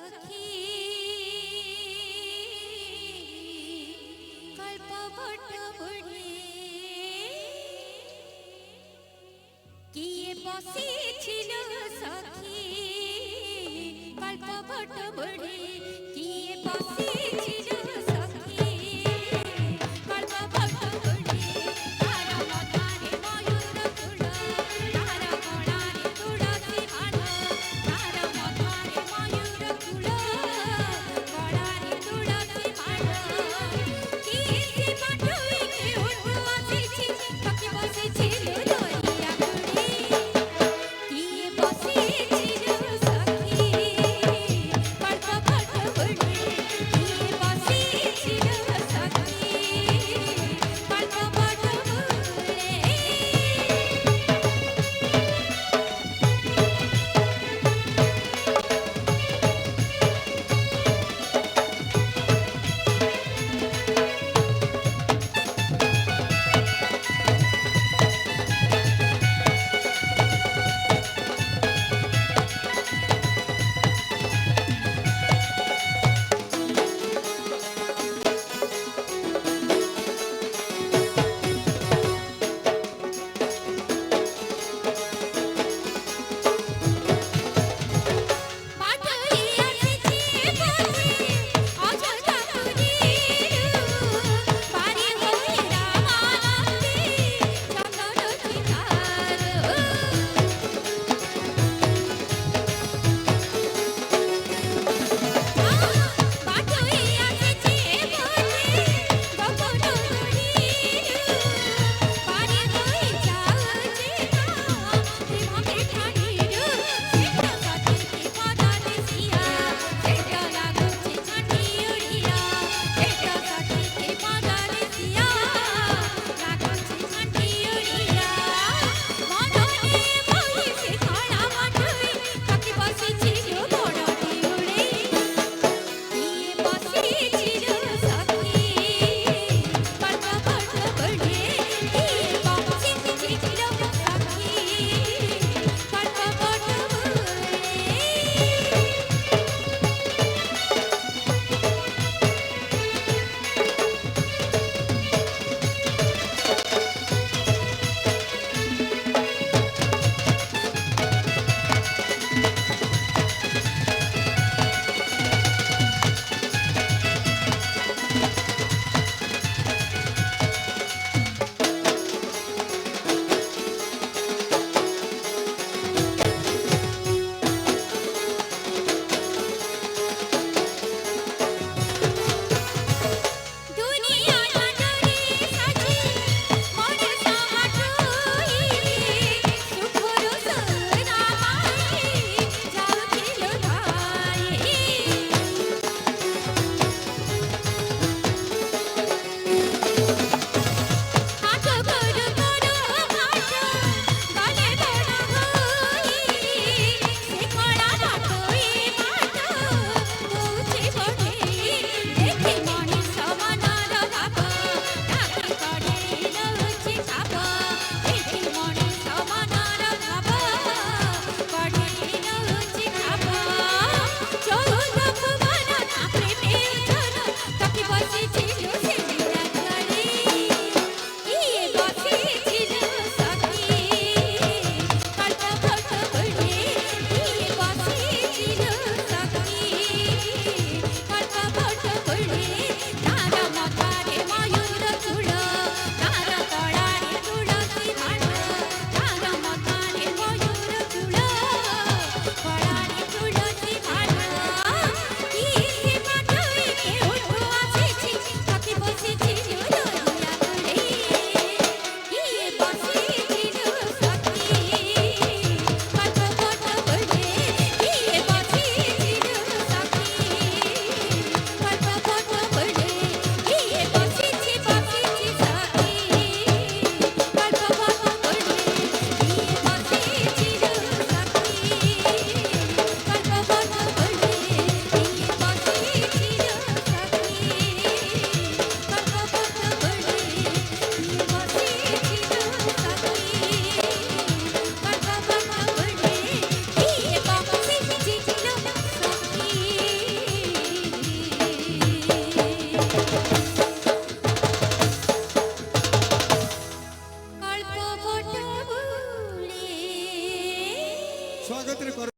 সখী কল্প বট বুড়ি কিয়ে বসেছিল সখী কল্প বট বুড়ি কিয়ে বসেছিল সখী কল্প বট বুড়ি তার মাথায় ময়ূর ফুল তার গলায় তুলসী মালা তার মাথায় ময়ূর ফুল গলায় তুলসী মালা কি সে মাটুইকে উঠু আসিছি পাখি বসেছিল দরিয়া কুড়ি কিয়ে বসেছিল সখী কল্প বট বুড়ি কিয়ে कल्प बट बोले स्वागत रे कर